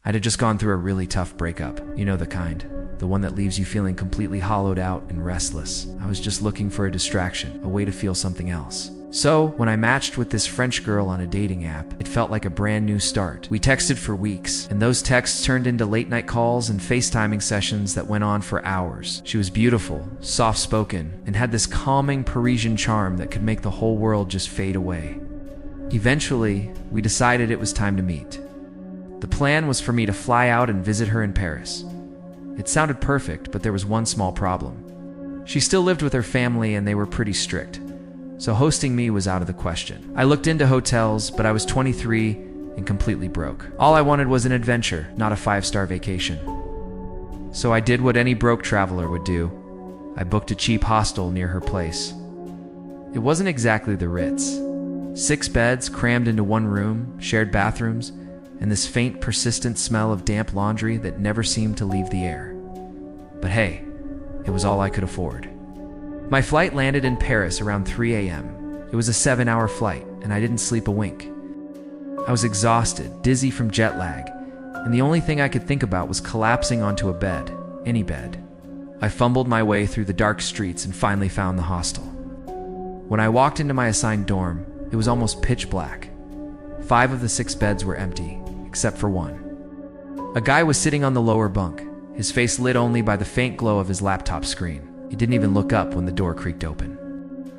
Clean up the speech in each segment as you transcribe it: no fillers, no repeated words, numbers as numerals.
I'd just gone through a really tough breakup. You know the kind. The one that leaves you feeling completely hollowed out and restless. I was just looking for a distraction, a way to feel something else. So, when I matched with this French girl on a dating app, it felt like a brand new start. We texted for weeks, and those texts turned into late-night calls and FaceTiming sessions that went on for hours. She was beautiful, soft-spoken, and had this calming Parisian charm that could make the whole world just fade away. Eventually, we decided it was time to meet. The plan was for me to fly out and visit her in Paris. It sounded perfect, but there was one small problem. She still lived with her family, and they were pretty strict. So hosting me was out of the question. I looked into hotels, but I was 23 and completely broke. All I wanted was an adventure, not a 5-star vacation. So I did what any broke traveler would do. I booked a cheap hostel near her place. It wasn't exactly the Ritz. 6 beds crammed into one room, shared bathrooms, and this faint, persistent smell of damp laundry that never seemed to leave the air. But hey, it was all I could afford. My flight landed in Paris around 3 a.m. It was a 7-hour flight, and I didn't sleep a wink. I was exhausted, dizzy from jet lag, and the only thing I could think about was collapsing onto a bed, any bed. I fumbled my way through the dark streets and finally found the hostel. When I walked into my assigned dorm, it was almost pitch black. 5 of the 6 beds were empty, except for one. A guy was sitting on the lower bunk, his face lit only by the faint glow of his laptop screen. He didn't even look up when the door creaked open.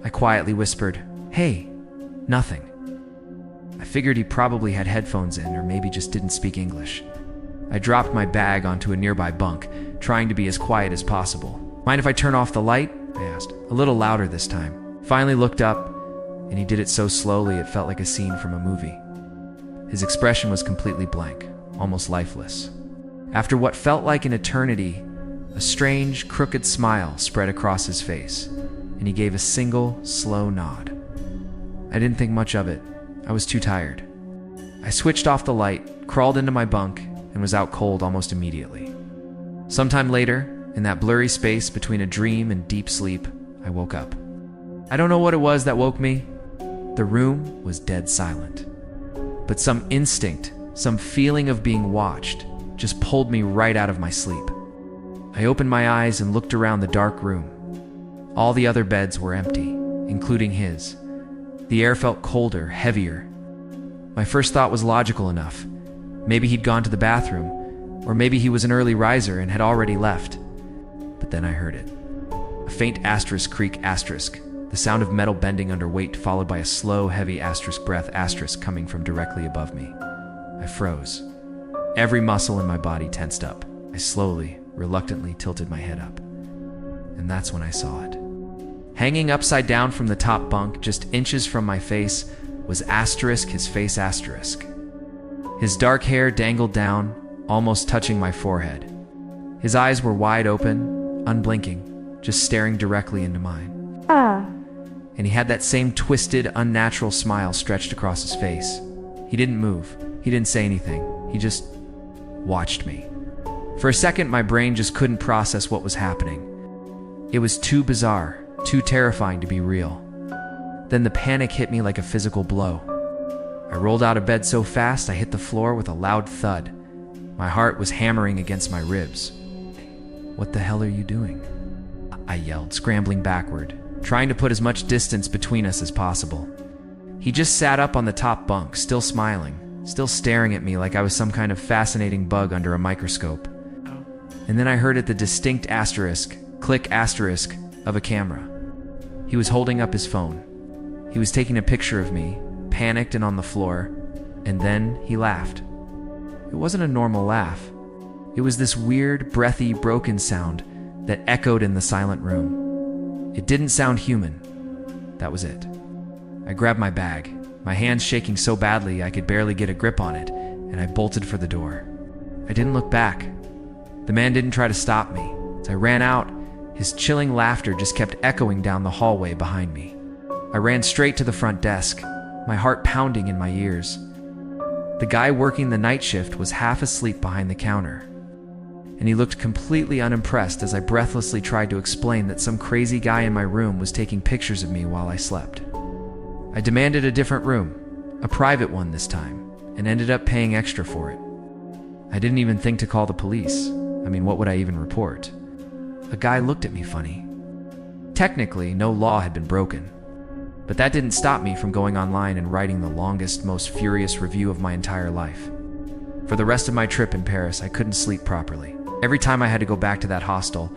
I quietly whispered, "Hey." Nothing. I figured he probably had headphones in or maybe just didn't speak English. I dropped my bag onto a nearby bunk, trying to be as quiet as possible. "Mind if I turn off the light?" I asked, a little louder this time. Finally looked up, and he did it so slowly it felt like a scene from a movie. His expression was completely blank, almost lifeless. After what felt like an eternity, a strange, crooked smile spread across his face, and he gave a single, slow nod. I didn't think much of it. I was too tired. I switched off the light, crawled into my bunk, and was out cold almost immediately. Sometime later, in that blurry space between a dream and deep sleep, I woke up. I don't know what it was that woke me. The room was dead silent. But some instinct, some feeling of being watched, just pulled me right out of my sleep. I opened my eyes and looked around the dark room. All the other beds were empty, including his. The air felt colder, heavier. My first thought was logical enough. Maybe he'd gone to the bathroom, or maybe he was an early riser and had already left. But then I heard it. A faint asterisk creak asterisk, the sound of metal bending under weight followed by a slow, heavy asterisk breath asterisk coming from directly above me. I froze. Every muscle in my body tensed up. I slowly, reluctantly tilted my head up. And that's when I saw it. Hanging upside down from the top bunk, just inches from my face, was asterisk his face asterisk. His dark hair dangled down, almost touching my forehead. His eyes were wide open, unblinking, just staring directly into mine. And he had that same twisted, unnatural smile stretched across his face. He didn't move. He didn't say anything. He just watched me. For a second, my brain just couldn't process what was happening. It was too bizarre, too terrifying to be real. Then the panic hit me like a physical blow. I rolled out of bed so fast I hit the floor with a loud thud. My heart was hammering against my ribs. "What the hell are you doing?" I yelled, scrambling backward, trying to put as much distance between us as possible. He just sat up on the top bunk, still smiling, still staring at me like I was some kind of fascinating bug under a microscope. And then I heard the distinct asterisk, click asterisk, of a camera. He was holding up his phone. He was taking a picture of me, panicked and on the floor, and then he laughed. It wasn't a normal laugh. It was this weird, breathy, broken sound that echoed in the silent room. It didn't sound human. That was it. I grabbed my bag, my hands shaking so badly I could barely get a grip on it, and I bolted for the door. I didn't look back. The man didn't try to stop me. As I ran out, his chilling laughter just kept echoing down the hallway behind me. I ran straight to the front desk, my heart pounding in my ears. The guy working the night shift was half asleep behind the counter, and he looked completely unimpressed as I breathlessly tried to explain that some crazy guy in my room was taking pictures of me while I slept. I demanded a different room, a private one this time, and ended up paying extra for it. I didn't even think to call the police. I mean, what would I even report? A guy looked at me funny. Technically, no law had been broken, but that didn't stop me from going online and writing the longest, most furious review of my entire life. For the rest of my trip in Paris, I couldn't sleep properly. Every time I had to go back to that hostel,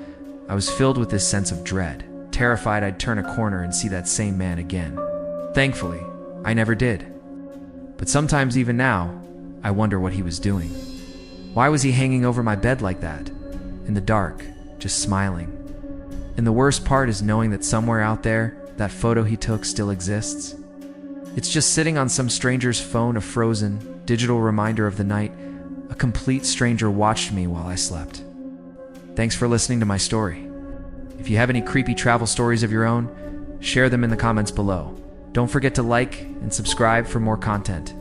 I was filled with this sense of dread, terrified I'd turn a corner and see that same man again. Thankfully, I never did. But sometimes even now, I wonder what he was doing. Why was he hanging over my bed like that, in the dark, just smiling? And the worst part is knowing that somewhere out there, that photo he took still exists. It's just sitting on some stranger's phone, a frozen, digital reminder of the night a complete stranger watched me while I slept. Thanks for listening to my story. If you have any creepy travel stories of your own, share them in the comments below. Don't forget to like and subscribe for more content.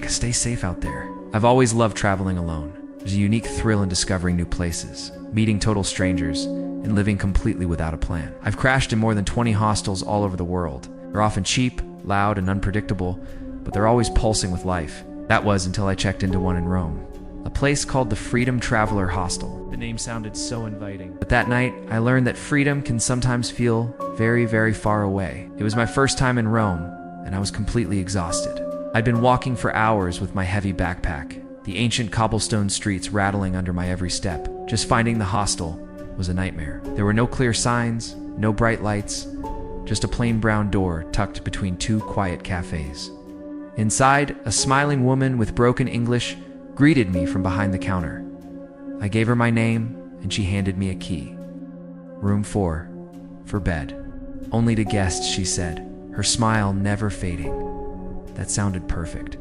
Stay safe out there. I've always loved traveling alone. There's a unique thrill in discovering new places, meeting total strangers, and living completely without a plan. I've crashed in more than 20 hostels all over the world. They're often cheap, loud, and unpredictable, but they're always pulsing with life. That was until I checked into one in Rome, a place called the Freedom Traveler Hostel. The name sounded so inviting. But that night, I learned that freedom can sometimes feel very, very far away. It was my first time in Rome, and I was completely exhausted. I'd been walking for hours with my heavy backpack, the ancient cobblestone streets rattling under my every step. Just finding the hostel was a nightmare. There were no clear signs, no bright lights, just a plain brown door tucked between two quiet cafes. Inside, a smiling woman with broken English greeted me from behind the counter. I gave her my name, and she handed me a key. Room 4, for bed. Only to guests, she said, her smile never fading. That sounded perfect.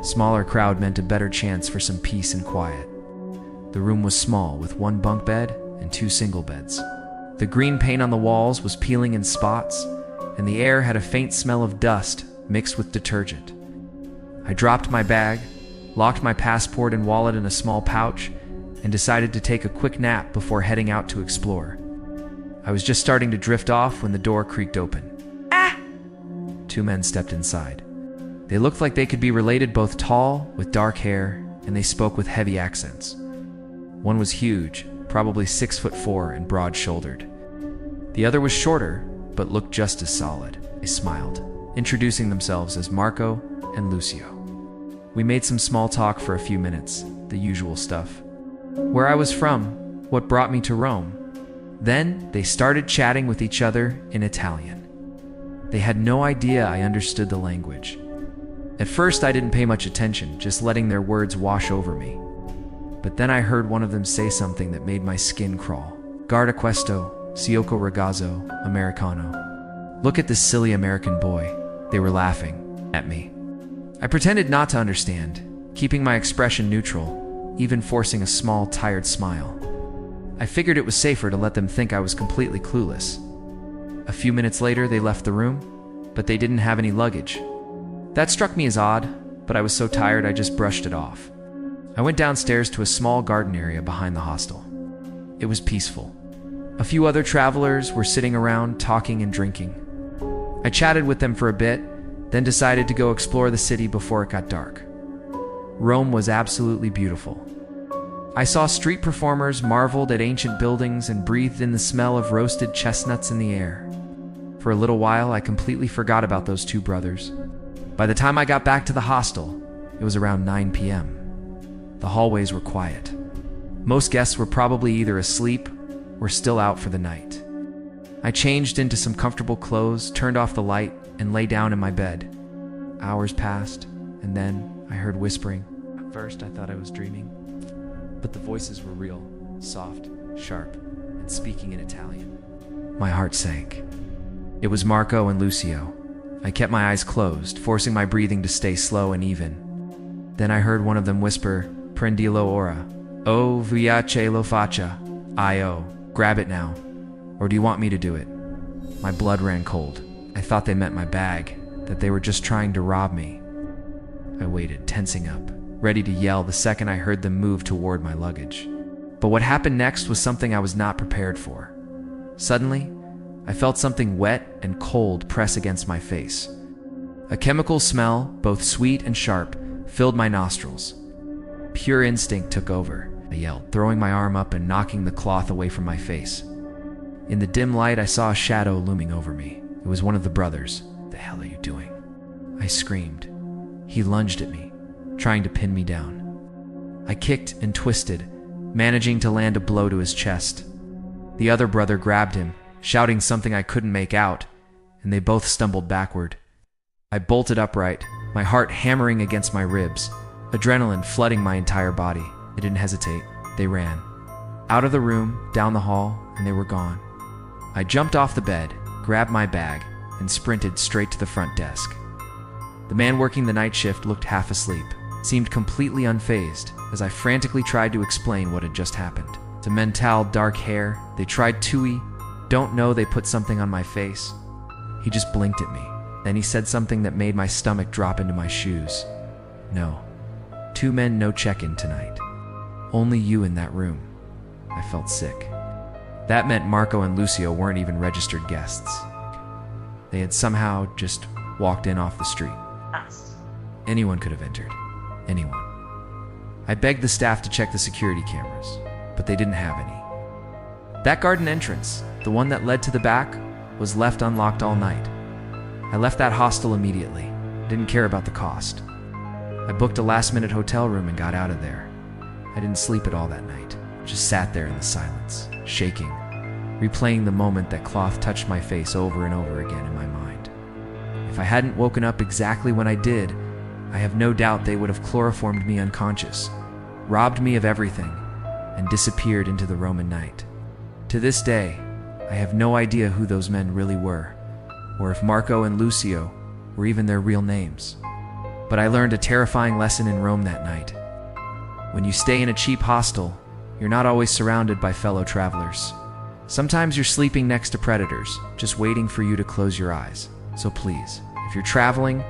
Smaller crowd meant a better chance for some peace and quiet. The room was small, with one bunk bed and 2 single beds. The green paint on the walls was peeling in spots, and the air had a faint smell of dust mixed with detergent. I dropped my bag, locked my passport and wallet in a small pouch, and decided to take a quick nap before heading out to explore. I was just starting to drift off when the door creaked open. Ah! 2 men stepped inside. They looked like they could be related, both tall, with dark hair, and they spoke with heavy accents. One was huge, probably 6'4" and broad-shouldered. The other was shorter, but looked just as solid. They smiled, introducing themselves as Marco and Lucio. We made some small talk for a few minutes, the usual stuff. Where I was from, what brought me to Rome. Then they started chatting with each other in Italian. They had no idea I understood the language. At first I didn't pay much attention, just letting their words wash over me. But then I heard one of them say something that made my skin crawl. Guarda questo, Sioco ragazzo, Americano. Look at this silly American boy. They were laughing at me. I pretended not to understand, keeping my expression neutral, even forcing a small, tired smile. I figured it was safer to let them think I was completely clueless. A few minutes later, they left the room, but they didn't have any luggage. That struck me as odd, but I was so tired I just brushed it off. I went downstairs to a small garden area behind the hostel. It was peaceful. A few other travelers were sitting around talking and drinking. I chatted with them for a bit, then decided to go explore the city before it got dark. Rome was absolutely beautiful. I saw street performers, marveled at ancient buildings, and breathed in the smell of roasted chestnuts in the air. For a little while, I completely forgot about those 2 brothers. By the time I got back to the hostel, it was around 9 p.m. The hallways were quiet. Most guests were probably either asleep or still out for the night. I changed into some comfortable clothes, turned off the light, and lay down in my bed. Hours passed, and then I heard whispering. At first, I thought I was dreaming, but the voices were real, soft, sharp, and speaking in Italian. My heart sank. It was Marco and Lucio. I kept my eyes closed, forcing my breathing to stay slow and even. Then I heard one of them whisper, "Prendilo ora." "Oh, viace lo faccia." "I-O. Grab it now. Or do you want me to do it?" My blood ran cold. I thought they meant my bag, that they were just trying to rob me. I waited, tensing up, ready to yell the second I heard them move toward my luggage. But what happened next was something I was not prepared for. Suddenly, I felt something wet and cold press against my face. A chemical smell, both sweet and sharp, filled my nostrils. Pure instinct took over. I yelled, throwing my arm up and knocking the cloth away from my face. In the dim light, I saw a shadow looming over me. It was one of the brothers. "The hell are you doing?" I screamed. He lunged at me, trying to pin me down. I kicked and twisted, managing to land a blow to his chest. The other brother grabbed him, shouting something I couldn't make out, and they both stumbled backward. I bolted upright, my heart hammering against my ribs, adrenaline flooding my entire body. I didn't hesitate. They ran. Out of the room, down the hall, and they were gone. I jumped off the bed, grabbed my bag, and sprinted straight to the front desk. The man working the night shift looked half asleep, seemed completely unfazed as I frantically tried to explain what had just happened. To mental dark hair, they tried Tui, don't know they put something on my face. He just blinked at me. Then he said something that made my stomach drop into my shoes. "No. 2 men, no check-in tonight. Only you in that room." I felt sick. That meant Marco and Lucio weren't even registered guests. They had somehow just walked in off the street. Anyone could have entered. Anyone. I begged the staff to check the security cameras, but they didn't have any. That garden entrance, the one that led to the back, was left unlocked all night. I left that hostel immediately. Didn't care about the cost. I booked a last-minute hotel room and got out of there. I didn't sleep at all that night. Just sat there in the silence, shaking, replaying the moment that cloth touched my face over and over again in my mind. If I hadn't woken up exactly when I did, I have no doubt they would have chloroformed me unconscious, robbed me of everything, and disappeared into the Roman night. To this day, I have no idea who those men really were, or if Marco and Lucio were even their real names. But I learned a terrifying lesson in Rome that night. When you stay in a cheap hostel, you're not always surrounded by fellow travelers. Sometimes you're sleeping next to predators, just waiting for you to close your eyes. So please, if you're traveling,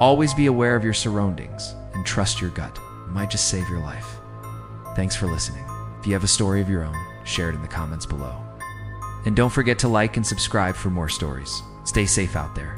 always be aware of your surroundings and trust your gut. It might just save your life. Thanks for listening. If you have a story of your own, share it in the comments below. And don't forget to like and subscribe for more stories. Stay safe out there.